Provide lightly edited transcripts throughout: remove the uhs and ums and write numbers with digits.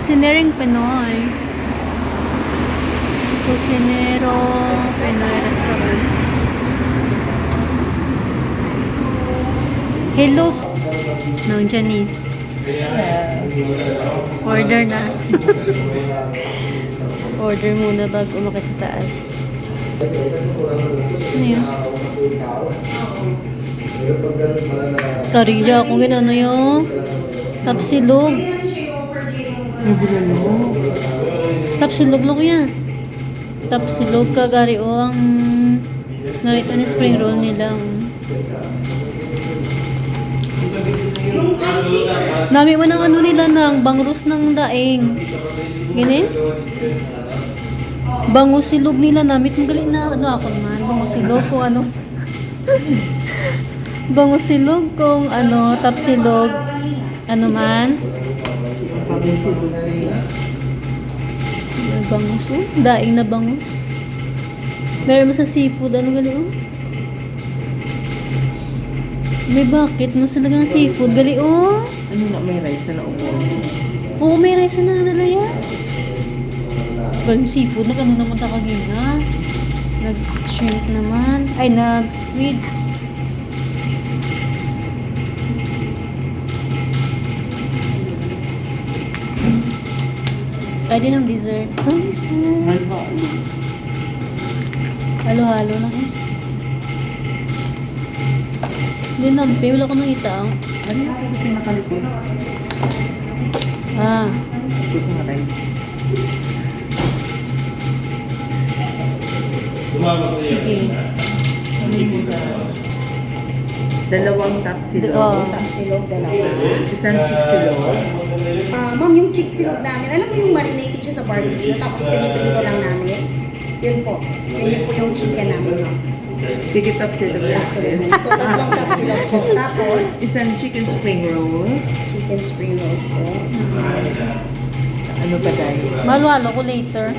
Kusinering Pinoy. Kusinero Pinoy Restaurant. Hello. No, Janice. Order na. Order muna bago umakit sa taas. Ano yun? Karigya kung gano'n yung tapsilog. Tapsilog lang yan. Tapsilog kagari o ang nakita ni spring roll nila. Dami mo ng ano nila ng bangus ng daing. Gini? Bangusilog nila namit mo galing na ano ako naman. Bangusilog kung ano. Bangusilog kung ano. Tapsilog. Ano man. Bangus oh. Daing na bangus. Meron mo sa seafood. Ano gali oh? May bakit mo talagang seafood. Gali oh. Ano na may rice na naubo? Oo, may rice na nadala yan. Pero seafood, nag-ano naman takagina. Nag-shrimp naman. Ay, nag-squid. Pwede ng dessert. Oh, dessert. Halo-halo. Halo-halo lang eh. Hindi na, wala ko nang itaw. Ano yung sa pinakalikod? Ah. Likod sa rice. Sige. Ano yung dalawang tapsilog? Oo. Tapsilog, dalawa. Isang chicksilog? Ma'am, yung chick silog namin, alam mo yung marinated siya sa barbecue, tapos piniprito lang namin. Yun po. Yun po yung chicken namin, ma'am. Sige, tapsilog. Tapsilog. So, tatlong tapsilog po. Tapos, Isang chicken spring roll. chicken spring rolls po. Ano ba tayo? Halo-halo ko later.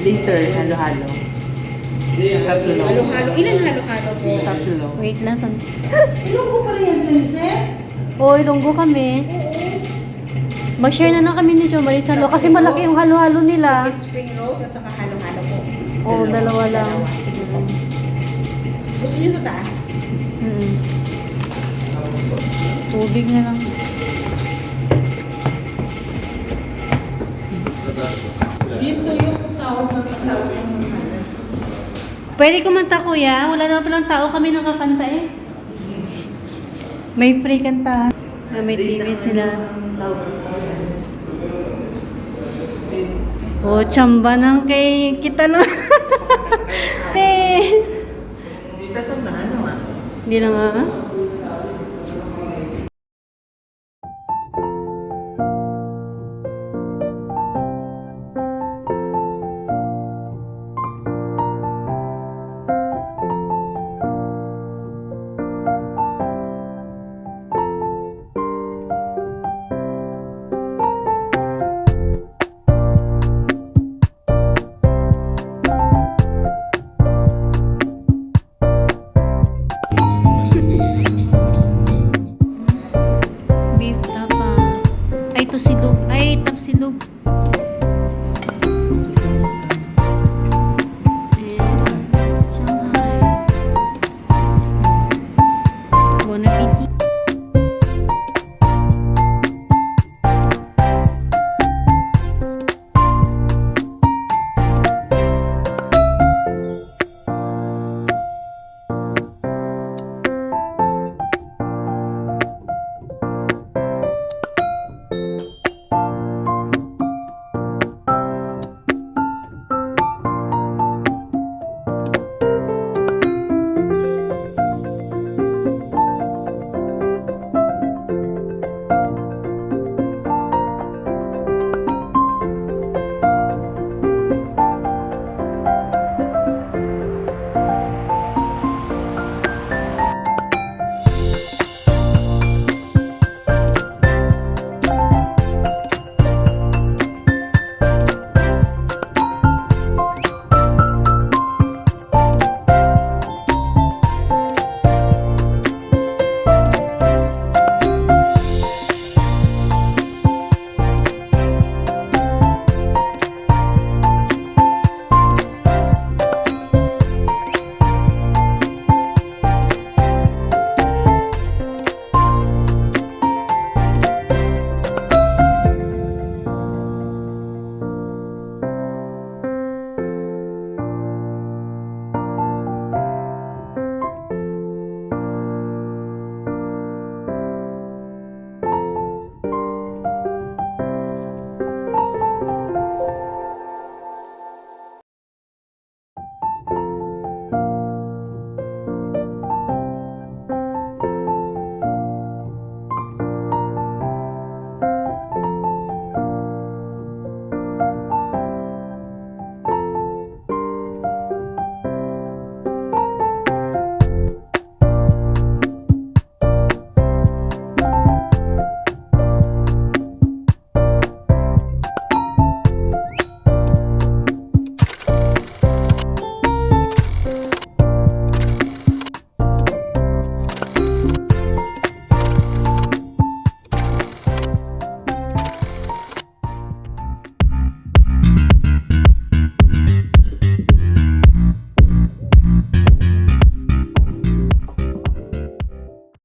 Later, halo-halo. Tatlo. Halo-halo. Ilan halo-halo po? Tatlo. Wait lang. Ilunggo pa rin yan sir? Oo, ilunggo kami. Mag-share na lang kami ni Jo Marisalo kasi malaki yung halo-halo nila. Chicken spring rolls at saka halo-halo po. Oo, dalawa lang. Dalawa. Sige po. Gusto niyo tataas? Tubig na lang. Dito yung tawag na tawag ng mahal. Pwede kumanta kuya. Wala naman palang tao kami nakakanta eh. May free kanta. May TV sila. Oh, tsamba ng kay kita na. Eh. Dito sa ano ah? Hindi na nga. Beef tapa. Ay, tusilog. Ay, tapsilog. Shanghai. Bon appetit.